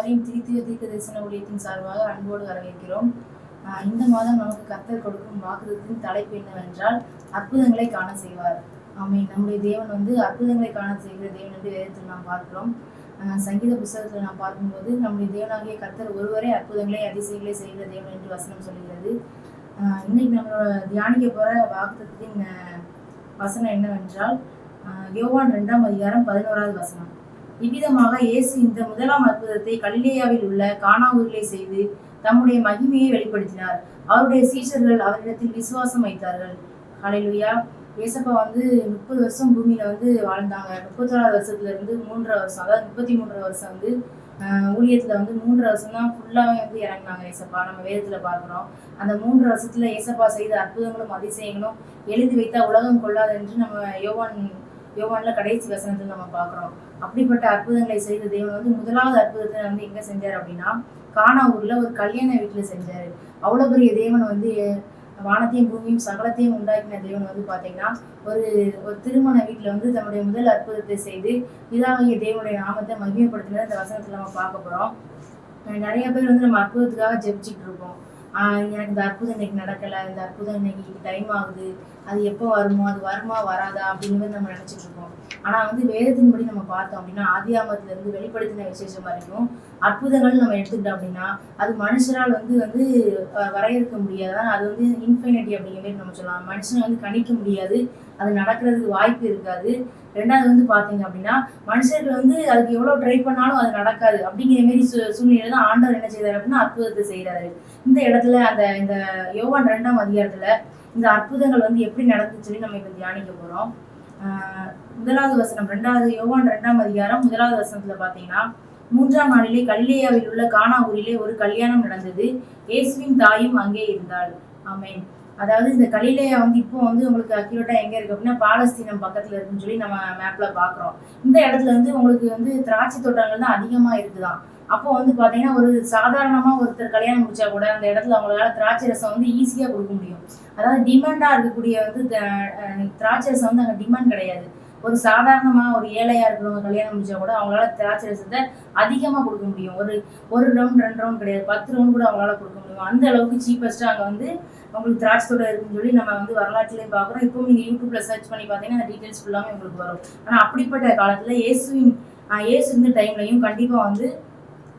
யாவரையும் தீர்க்க தரிசன ஊழியத்தின் சார்பாக அன்போடு வரவேற்கிறோம். இந்த மாதம் நமக்கு கர்த்தர் கொடுக்கும் வாக்குத்தத்தின் தலைப்பு என்னவென்றால் அற்புதங்களை காண செய்வார். ஆமென். நம்முடைய தேவன் அற்புதங்களை காண செய்கிற தேவன் என்று வேதத்தில் நாம் பார்க்கிறோம். சங்கீத புத்தகத்தில் நாம் பார்க்கும்போது நம்முடைய தேவனாகிய கர்த்தர் ஒருவரே அற்புதங்களை அதிசயங்களை செய்கிற தேவன் என்று வசனம் சொல்கிறது. இன்னைக்கு நம்மளோட தியானிக்க போற வாக்குத்தத்தின் வசனம் என்னவென்றால் யோவான் 2ஆம் அதிகாரம் 11வது வசனம். இவ்விதமாக இயேசு இந்த முதலாம் அற்புதத்தை கலிலேயாவில் உள்ள கானா ஊரிலே செய்து தம்முடைய மகிமையை வெளிப்படுத்தினார். அவருடைய சீஷர்கள் அவரிடத்தில் விசுவாசம் வைத்தார்கள். ஹல்லேலூயா. ஏசப்பா 30 வருஷம் பூமியில வாழ்ந்தாங்க. 31வது வருஷத்துல இருந்து 3 வருஷம், அதாவது 33 வருஷம் ஊழியத்துல 3 வருஷம் தான் ஃபுல்லாவே இறங்கினாங்க ஏசப்பா. நம்ம வேதத்துல பார்க்கிறோம். அந்த 3 வருஷத்துல ஏசப்பா செய்த அற்புதங்களும் அதிசயங்களும் எழுதி வைத்தா உலகம் கொள்ளாது என்று நம்ம யோவான்ல கடைசி வசனத்தில் நம்ம பார்க்கிறோம். அப்படிப்பட்ட அற்புதங்களை செய்த தேவன் முதலாவது அற்புதத்தை எங்க செஞ்சார் அப்படின்னா கானா ஊர்ல ஒரு கல்யாண வீட்டுல செஞ்சாரு. அவ்வளவு பெரிய தேவன் வானத்தையும் பூமியும் சகலத்தையும் உண்டாக்கின தேவன் பாத்தீங்கன்னா ஒரு திருமண வீட்டுல தன்னுடைய முதல் அற்புதத்தை செய்து பிதாவாகிய தேவனுடைய நாமத்தை மகிமைப்படுத்தினது இந்த வசனத்துல நம்ம பார்க்க போறோம். நிறைய பேர் நம்ம அற்புதத்துக்காக ஜெபிச்சுட்டு இருக்கோம். எனக்கு இந்த அற்புதம் இன்னைக்கு நடக்கலை, இந்த அற்புதம் இன்னைக்கு டைம் ஆகுது, அது எப்போ வருமோ, அது வருமா வராதா அப்படிங்கிறது நம்ம நினைச்சிட்டு இருக்கோம். ஆனா வேதத்தின்படி நம்ம பார்த்தோம் அப்படின்னா ஆதியாகமத்துல இருந்து வெளிப்படுத்தின விசேஷம் வரைக்கும் அற்புதங்கள் நம்ம எடுத்துக்கிட்டோம் அப்படின்னா அது மனுஷரால் வரையறுக்க முடியாது. அது இன்ஃபைனிட்டி அப்படிங்கிற மாதிரி நம்ம சொல்லலாம். மனுஷனை கணிக்க முடியாது, அது நடக்கிறதுக்கு வாய்ப்பு இருக்காது. ரெண்டாவது பாத்தீங்க அப்படின்னா மனுஷர்கள் அதுக்கு எவ்வளவு ட்ரை பண்ணாலும் அது நடக்காது. அப்படிங்கிற மாதிரி சூழ்நிலை தான் ஆண்டவர் என்ன செய்யறாரு அப்படின்னா அற்புதத்தை செய்யறாரு. இந்த இடத்துல இந்த யோவான் 2ஆம் அதிகாரத்துல இந்த அற்புதங்கள் எப்படி நடந்துச்சுன்னு நம்ம இப்ப தியானிக்க போறோம். முதலாவது வசனம், யோவான் 2ஆம் அதிகாரம் 1வது வசனத்துல பாத்தீங்கன்னா 3ஆம் நாளிலே கலிலேயாவில் உள்ள கானா ஊரிலே ஒரு கல்யாணம் நடந்தது. இயேசுவின் தாயும் அங்கே இருந்தாள். ஆமென். அதாவது இந்த கலிலேயா இப்போ உங்களுக்கு அக்யூரேட்டா எங்க இருக்கு அப்படின்னா பாலஸ்தீனம் பக்கத்துல இருக்குன்னு சொல்லி நம்ம மேப்ல பாக்குறோம். இந்த இடத்துல உங்களுக்கு திராட்சை தோட்டங்கள் தான் அதிகமா இருக்குதான். அப்போ பாத்தீங்கன்னா ஒரு சாதாரணமா ஒருத்தர் கல்யாணம் முடிச்சா கூட அந்த இடத்துல அவங்களால திராட்சை ரசம் ஈஸியா கொடுக்க முடியும். அதாவது டிமாண்டா இருக்கக்கூடிய திராட்சை ரசம் அங்க டிமாண்ட் கிடையாது. ஒரு சாதாரணமா ஒரு ஏழையா இருக்கிறவங்க கல்யாணம் முடிச்சா கூட அவங்களால திராட்சை ரசத்தை அதிகமா கொடுக்க முடியும். ஒரு ரவுண்ட் 2 ரவுண்ட் கிடையாது, 10 ரவுண்ட் கூட அவங்களால கொடுக்க முடியும். அந்த அளவுக்கு சீப்பஸ்டா அங்க உங்களுக்கு திராட்சை தோட்டம் இருக்குன்னு சொல்லி நம்ம வரலாற்றுலயும் பாக்குறோம். இப்போ நீங்க யூடியூப்ல சர்ச் பண்ணி பாத்தீங்கன்னா அந்த டீடைல்ஸ் ஃபுல்லாமே உங்களுக்கு வரும். ஆனா அப்படிப்பட்ட காலத்துல இயேசு இருந்த டைம்லயும் கண்டிப்பா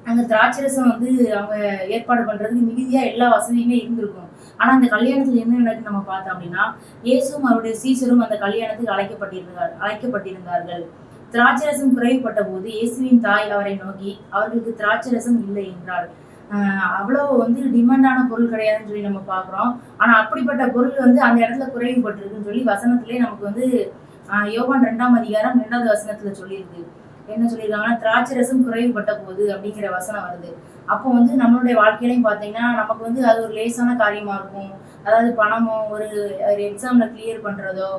அங்க திராட்சை ரசம் அவங்க ஏற்பாடு பண்றதுக்கு மிகுதியா எல்லா வசதியுமே இருந்திருக்கும். ஆனா அந்த கல்யாணத்துல என்ன நடக்குன்னு நம்ம பார்த்தோம் அப்படின்னா இயேசுவும் அவருடைய சீசரும் அந்த கல்யாணத்துக்கு அழைக்கப்பட்டிருந்தார்கள். திராட்சை ரசம் குறைவுபட்ட போது இயேசுவின் தாய் அவரை நோக்கி அவர்களுக்கு திராட்சை ரசம் இல்லை என்றாள். அவ்வளவு டிமாண்டான பொருள் கிடையாதுன்னு சொல்லி நம்ம பாக்குறோம். ஆனா அப்படிப்பட்ட பொருள் அந்த இடத்துல குறைவுபட்டிருக்குன்னு சொல்லி வசனத்திலே நமக்கு யோவான் 2ஆம் அதிகாரம் 2வது வசனத்துல சொல்லியிருக்கு. என்ன சொல்லியிருக்காங்கன்னா திராட்சை ரசம் குறைவுபட்ட போது அப்படிங்கிற வசனம் வருது. அப்போ நம்மளுடைய வாழ்க்கையிலையும் பார்த்தீங்கன்னா நமக்கு அது ஒரு லேசான காரியமா இருக்கும். அதாவது பணமோ ஒரு எக்ஸாம்ல கிளியர் பண்றதோ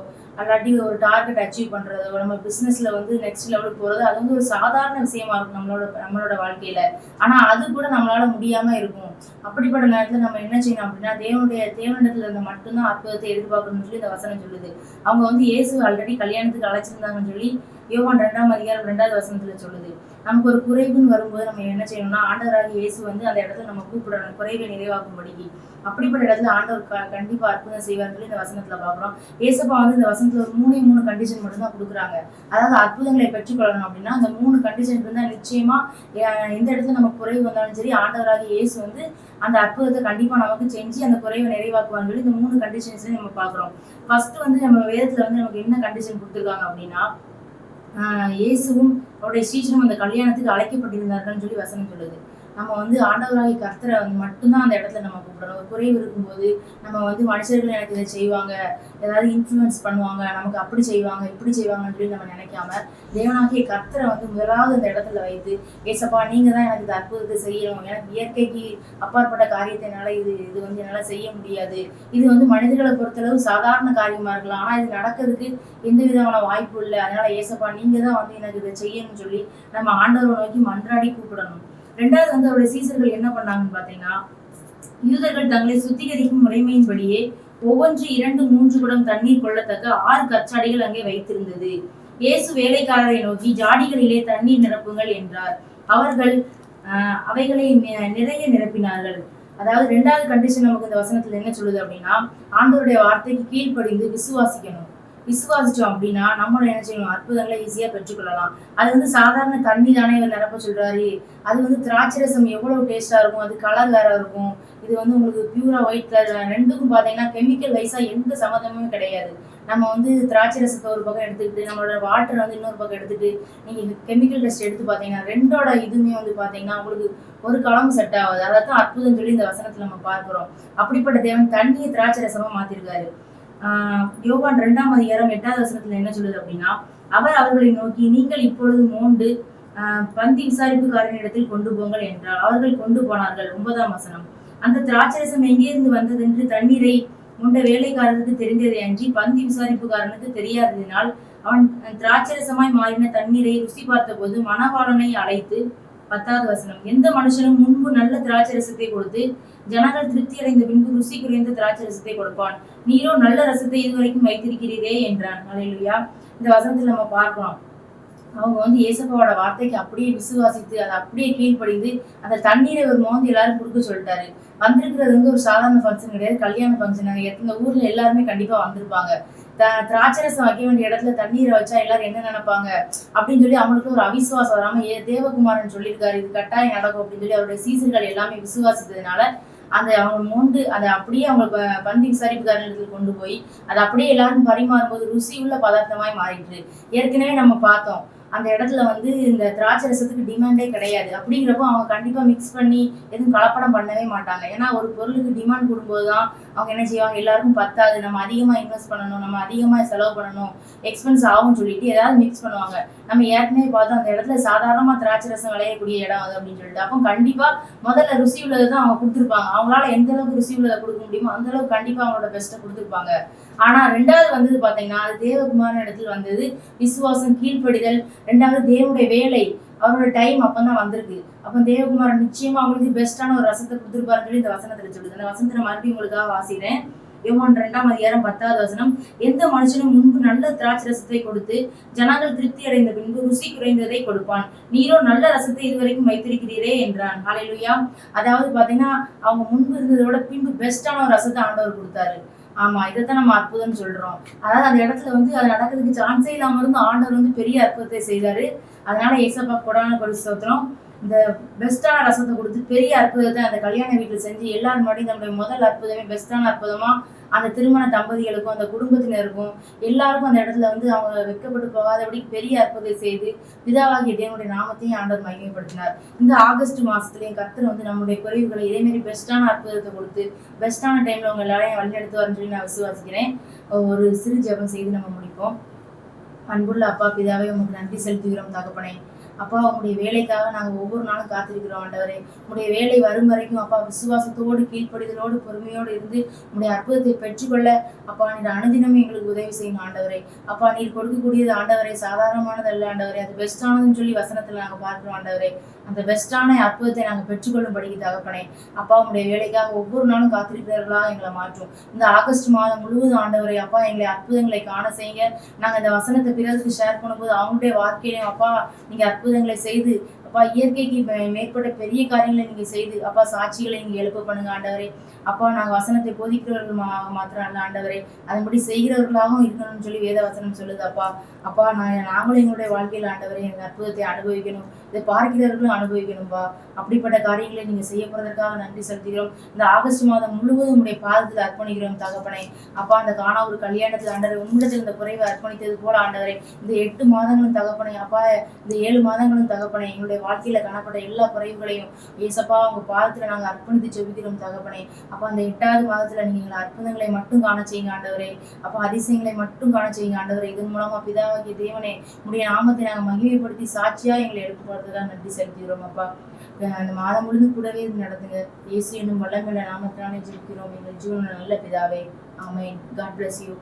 அல்லாட்டி ஒரு டார்கெட் அச்சீவ் பண்றதோ நம்ம பிசினஸ்ல நெக்ஸ்ட் லெவலுக்கு போறதோ அது ஒரு சாதாரண விஷயமா இருக்கும் நம்மளோட வாழ்க்கையில. ஆனா அது கூட நம்மளால முடியாம இருக்கும். அப்படிப்பட்ட நேரத்துல நம்ம என்ன செய்யணும் அப்படின்னா தேவனிடத்துல இருந்து மட்டும்தான் அற்புதத்தை எதிர்பார்க்கணும்னு சொல்லி இந்த வசனம் சொல்லுது. அவங்க இயேசு ஆல்ரெடி கல்யாணத்துக்கு அழைச்சிருந்தாங்கன்னு சொல்லி யோவான் 2ஆம் அதிகாரம் 2வது வசனத்துல சொல்லுது. நமக்கு ஒரு குறைவுன்னு வரும்போது நம்ம என்ன செய்யணும்னா ஆண்டவராகிய இயேசு அந்த இடத்துல நம்ம கூப்பிடணும், குறைவை நிறைவாக்கும்படிக்கு. அப்படிப்பட்ட இடத்துல ஆண்டவர் கண்டிப்பா அற்புதம் செய்வார்னு சொல்லி இந்த வசனத்துல பாக்குறோம். ஏசப்பா இந்த வசனத்துல ஒரு 3 கண்டிஷன் மட்டும் தான் கொடுக்குறாங்க. அதாவது அற்புதங்களை பெற்றுக்கொள்ளணும் அப்படின்னா அந்த 3 கண்டிஷன் இருந்தா நிச்சயமா எந்த இடத்துல நம்ம குறைவு வந்தாலும் சரி ஆண்டவராகிய இயேசு அந்த அற்புதத்தை கண்டிப்பா நமக்கு செஞ்சு அந்த குறைவை நிறைவாக்குவான்னு சொல்லி இந்த 3 கண்டிஷன்ஸ் நம்ம பாக்குறோம். ஃபர்ஸ்ட் நம்ம வேதத்துல நமக்கு என்ன கண்டிஷன் கொடுத்துருக்காங்க அப்படின்னா இயேசுவும் அவருடைய சீஷரும் அந்த கல்யாணத்துக்கு அழைக்கப்பட்டிருந்தார்கள் சொல்லி வசனம் சொல்லுது. நம்ம ஆண்டவராகிய கர்த்தரை மட்டும்தான் அந்த இடத்துல நம்ம கூப்பிடணும். ஒரு குறைவு இருக்கும்போது நம்ம மனுஷர்கள் எனக்கு இதை செய்வாங்க, ஏதாவது இன்ஃப்ளூயன்ஸ் பண்ணுவாங்க, நமக்கு அப்படி செய்வாங்க இப்படி செய்வாங்கன்னு சொல்லி நம்ம நினைக்காம தேவனாகிய கர்த்தரை முதலாவது அந்த இடத்துல வைத்து ஏசப்பா நீங்க தான் எனக்கு இந்த அற்புதத்தை செய்யணும், எனக்கு இயற்கைக்கு அப்பாற்பட்ட காரியத்தை என்னால இது என்னால செய்ய முடியாது, இது மனிதர்களை பொறுத்தளவு சாதாரண காரியமா இருக்கலாம், ஆனா இது நடக்கிறதுக்கு எந்த விதமான வாய்ப்பு இல்லை, அதனால ஏசப்பா நீங்க தான் எனக்கு இதை செய்யணும்னு சொல்லி நம்ம ஆண்டவரை நோக்கி மன்றாடி கூப்பிடணும். ரெண்டாவது அவருடைய சீசர்கள் என்ன பண்ணாங்கன்னு பாத்தீங்கன்னா யூதர்கள் தங்களை சுத்திகரிக்கும் முறைமையின்படியே ஒவ்வொன்று 2-3 குடம் தண்ணீர் கொள்ளத்தக்க 6 கற்சாடிகள் அங்கே வைத்திருந்தது. இயேசு வேலைக்காரரை நோக்கி ஜாடிகளிலே தண்ணீர் நிரப்புங்கள் என்றார். அவர்கள் அவைகளை நிறைய நிரப்பினார்கள். அதாவது 2வது கண்டிஷன் நமக்கு இந்த வசனத்துல என்ன சொல்லுது அப்படின்னா, ஆண்டவருடைய வார்த்தைக்கு கீழ்ப்படிந்து விசுவாசிக்கணும். விசுவாசிச்சோம் அப்படின்னா நம்மளோட என்ன செய்யணும், அற்புதங்களை ஈஸியா பெற்றுக்கொள்ளலாம். அது சாதாரண தண்ணி தானே இவர் நிரப்ப சொல்றாரு. அது திராட்சை ரசம் எவ்வளவு டேஸ்டா இருக்கும், அது கலர் வேற இருக்கும். இது உங்களுக்கு பியூரா ஒயிட் கலர். ரெண்டுக்கும் பாத்தீங்கன்னா கெமிக்கல் வைஸா எந்த சம்மந்தமுமே கிடையாது. நம்ம திராட்சை ரசத்தை ஒரு பக்கம் எடுத்துக்கிட்டு நம்மளோட வாட்டர் இன்னொரு பக்கம் எடுத்துட்டு நீங்க கெமிக்கல் டெஸ்ட் எடுத்து பாத்தீங்கன்னா ரெண்டோட இதுவுமே பாத்தீங்கன்னா உங்களுக்கு ஒரு காலமும் செட் ஆகாது. அதான் அற்புதம் சொல்லி இந்த வசனத்துல நம்ம பார்க்கிறோம். அப்படிப்பட்ட தேவன் தண்ணியை திராட்சை ரசமா மாத்திருக்காரு. யோவான் 2ஆம் அதிகாரம் 8வது வசனத்துல என்ன சொல்லுது அப்படின்னா, அவர் அவர்களை நோக்கி, நீங்கள் இப்பொழுது மோண்டு பந்தி விசாரிப்புக்காரனிடத்தில் கொண்டு போங்கள் என்றார். அவர்கள் கொண்டு போனார்கள். 9ஆம் வசனம். அந்த திராட்சரசம் எங்கிருந்து வந்தது என்று தண்ணீரை முண்ட வேலைக்காரனுக்கு தெரிந்ததை அன்றி பந்தி விசாரிப்புக்காரனுக்கு தெரியாததினால் அவன் திராட்சரசமாய் மாறின தண்ணீரை ருசி பார்த்த போது மணவாளனை அழைத்து 10வது வசனம். எந்த மனுஷனும் முன்பு நல்ல திராட்சை ரசத்தை கொடுத்து ஜனங்கள் திருப்தி அடைந்த பின்பு ருசி குறைந்த திராட்சை ரசத்தை கொடுப்பான். நீரோ நல்ல ரசத்தை இதுவரைக்கும் வைத்திருக்கிறீரே என்றான். அல்லேலூயா. இந்த வசனத்துல நம்ம பார்க்கலாம், அவங்க ஏசப்பாவோட வார்த்தைக்கு அப்படியே விசுவாசித்து அதை அப்படியே கீழ்ப்படிந்து அந்த தண்ணீரை ஒரு மோந்து எல்லாரும் கொடுக்க சொல்லிட்டாரு. வந்திருக்கிறது ஒரு சாதாரண ஃபங்க்ஷன் கிடையாது, கல்யாண ஃபங்க்ஷன். இந்த ஊர்ல எல்லாருமே கண்டிப்பா வந்திருப்பாங்க. திராட்சரசம் வைக்க வேண்டிய இடத்துல தண்ணீரை வச்சா எல்லாரும் என்ன நினைப்பாங்க அப்படின்னு சொல்லி அவங்களுக்கு ஒரு அவிசுவாசம் வராம தேவகுமாரன் சொல்லியிருக்காரு இது கட்டாயம் நடக்கும் அப்படின்னு சொல்லி அவருடைய சீசர்கள் எல்லாமே விசுவாசித்ததுனால அவங்க மோண்டு அதை அப்படியே அவங்க பந்தி விசாரிப்புக்காரர்களுக்கு கொண்டு போய் அதை அப்படியே எல்லாரும் பரிமாறும் போது ருசி உள்ள பதார்த்தமாய் மாறிட்டு. ஏற்கனவே நம்ம பார்த்தோம் அந்த இடத்துல இந்த திராட்சை ரசத்துக்கு டிமாண்டே கிடையாது. அப்படிங்கிறப்போ அவங்க கண்டிப்பா மிக்ஸ் பண்ணி எதுவும் கலப்படம் பண்ணவே மாட்டாங்க. ஏன்னா ஒரு பொருளுக்கு டிமாண்ட் கொடுக்கும்போதுதான் அவங்க என்ன செய்வாங்க, எல்லாருக்கும் பத்தாது, நம்ம அதிகமா இன்வெஸ்ட் பண்ணணும், நம்ம அதிகமா செலவு பண்ணணும், எக்ஸ்பென்ஸ் ஆகும்னு சொல்லிட்டு ஏதாவது மிக்ஸ் பண்ணுவாங்க. நம்ம ஏற்கனவே பார்த்தோம் அந்த இடத்துல சாதாரணமா திராட்சை ரசம் விளையக்கூடிய இடம் அது அப்படின்னு சொல்லிட்டு. அப்போ கண்டிப்பா முதல்ல ருசி உள்ளதான் அவங்க கொடுத்துருப்பாங்க. அவங்களால எந்த அளவுக்கு ருசி உள்ளதை கொடுக்க முடியுமோ அந்த அளவுக்கு கண்டிப்பா அவங்களோட பெஸ்ட்டை கொடுத்துருப்பாங்க. ஆனா 2வது வந்தது பாத்தீங்கன்னா அது தேவகுமாரன் இடத்துல வந்தது விசுவாசம், கீழ்ப்படிதல். 2வது தேவனுடைய வேலை, அவரோட டைம் அப்பதான் வந்திருக்கு. அப்ப தேவகுமாரன் நிச்சயமா அவங்களுக்கு பெஸ்டான ஒரு ரசத்தை கொடுத்துருப்பாருன்னு சொல்லி இந்த வசனத்துல சொல்லுது. அந்த வசனத்தை மறுபடியும் உங்களுக்காக வாசிக்கிறேன். யோவான் 2ஆம் அதிகாரம் 10வது வசனம். எந்த மனுஷனும் முன்பு நல்ல திராட்சை ரசத்தை கொடுத்து ஜனங்கள் திருப்தி அடைந்த பின்பு ருசி குறைந்ததை கொடுப்பான். நீரோ நல்ல ரசத்தை இதுவரைக்கும் வைத்திருக்கிறீரே என்றான். ஹல்லேலூயா. அதாவது பாத்தீங்கன்னா அவங்க முன்பு இருந்ததோட பின்பு பெஸ்டான ஒரு ரசத்தை ஆண்டவர் கொடுத்தாரு. ஆமா, இதைத்தான் நம்ம அற்புதம்னு சொல்றோம். அதாவது அந்த இடத்துல அது நடக்கிறதுக்கு சான்ஸே இல்லாம இருந்து ஆண்டவர் பெரிய அற்புதத்தை செய்தாரு. அதனால ஏசப்பா கொடான கொடி ஸ்தோத்திரம். இந்த பெஸ்டான ரசத்தை கொடுத்து பெரிய அற்புதத்தை அந்த கல்யாண வீட்டுல செஞ்சு எல்லாரும் முன்னாடி நம்முடைய முதல் அற்புதமே பெஸ்டான அற்புதமா அந்த திருமண தம்பதிகளுக்கும் அந்த குடும்பத்தினருக்கும் எல்லாருக்கும் அந்த இடத்துல அவங்க வெட்கப்பட்டு போகாதபடி பெரிய அற்புதத்தை செய்து பிதாவாகிய தேவனுடைய நாமத்தையும் ஆண்டவர் மகிமைப்படுத்தினார். இந்த ஆகஸ்ட் மாசத்துலயும் கர்த்தர் நம்முடைய குறைவுகளை இதே மாதிரி பெஸ்டான அற்புதத்தை கொடுத்து பெஸ்டான டைம்ல உங்க எல்லாரையும் வழிநடத்து வரன்னு சொல்லி நான் விசுவாசிக்கிறேன். ஒரு சிறு ஜெபம் செய்து நம்ம முடிப்போம். அன்புள்ள அப்பா பிதாவே, உங்களுக்கு நன்றி செலுத்துகிறோம் தகப்பனே. அப்பா, உங்களுடைய வேலைக்காக நாங்கள் ஒவ்வொரு நாளும் காத்திருக்கிறோம் ஆண்டவரே. உங்களுடைய வேலை வரும் வரைக்கும் அப்பா விசுவாசத்தோடு கீழ்ப்படிதலோடு பொறுமையோடு இருந்து உங்களுடைய அற்புதத்தை பெற்றுக்கொள்ள அப்பா நீர் அனுதினமே எங்களுக்கு உதவி செய்யணும் ஆண்டவரே. அப்பா, நீர் கொடுக்கக்கூடியது ஆண்டவரே சாதாரணமானது அல்ல ஆண்டவரே, அது பெஸ்டானதுன்னு சொல்லி வசனத்துல நாங்கள் பார்க்கிறோம் ஆண்டவரே. அந்த பெஸ்டான அற்புதத்தை நாங்கள் பெற்றுக்கொள்ளும்படிக்கு தகப்பனே. அப்பா, உங்களுடைய வேலைக்காக ஒவ்வொரு நாளும் காத்திருக்கிறவர்களாக எங்களை மாற்றும். இந்த ஆகஸ்ட் மாதம் முழுவதும் ஆண்டவரே அப்பா எங்களை அற்புதங்களை காண செய்யுங்க. நாங்கள் இந்த வசனத்தை பிறருக்கு ஷேர் பண்ணும்போது அவங்களுடைய வாழ்க்கையிலையும் அப்பா நீங்க அற்புதங்களை செய்து அப்பா இயற்கைக்கு மேற்பட்ட பெரிய காரியங்களை நீங்க செய்து அப்பா சாட்சிகளை நீங்க எழுப்ப பண்ணுங்க ஆண்டவரே. அப்பா, நாங்கள் வசனத்தை போதிக்கிறவர்கள் மாத்திரம் அல்ல ஆண்டவரே, அதன்படி செய்கிறவர்களாகவும் இருக்கணும்னு சொல்லி வேத வசனம் சொல்லுது அப்பா. அப்பா, நாங்களும் எங்களுடைய வாழ்க்கையில் ஆண்டவரே இந்த அற்புதத்தை அனுபவிக்கணும், இதை பார்க்கிறவர்களும் அனுபவிக்கணும்பா. அப்படிப்பட்ட காரியங்களை நீங்க செய்ய போறதற்காக நன்றி செலுத்துகிறோம். இந்த ஆகஸ்ட் மாதம் முழுவதும் உங்களுடைய பாதத்தில் அர்ப்பணிக்கிறோம் தகப்பனே. அப்பா, அந்த காணா ஒரு கல்யாணத்தில் ஆண்டவரை உங்களிடத்தில் இந்த குறைவை அர்ப்பணித்தது போல ஆண்டவரே இந்த 8 மாதங்களும் தகப்பனே அப்பா, இந்த 7 மாதங்களும் தகப்பனே எங்களுடைய வாழ்க்கையில காணப்பட்ட எல்லா குறைவுகளையும் ஏசப்பா உங்க பாதத்துல நாங்கள் அர்ப்பணித்து ஜெபிக்கிறோம் தகப்பனே. அப்பா, அந்த 8வது மாதத்துல நீங்க எங்களை அற்புதங்களை மட்டும் காண செய்யுங்க ஆண்டவரே. அப்பா, அதிசயங்களை மட்டும் காண செய்யுங்க ஆண்டவரே. இதன் மூலமா பிதாவாகிய தேவனே உடைய நாமத்தை நாங்கள் மகிமைப்படுத்தி சாட்சியா எங்களை எடுத்து போறதுதான் நன்றி செலுத்துகிறோம் அப்பா. அந்த மாதம் முழுதும் கூடவே நடத்துங்க. இயேசு என்னும் வல்லமையுள்ள நாமத்தினாலே ஜெபிக்கிறோம் எங்கள் ஜீவன நல்ல பிதாவே. ஆமென். God bless you.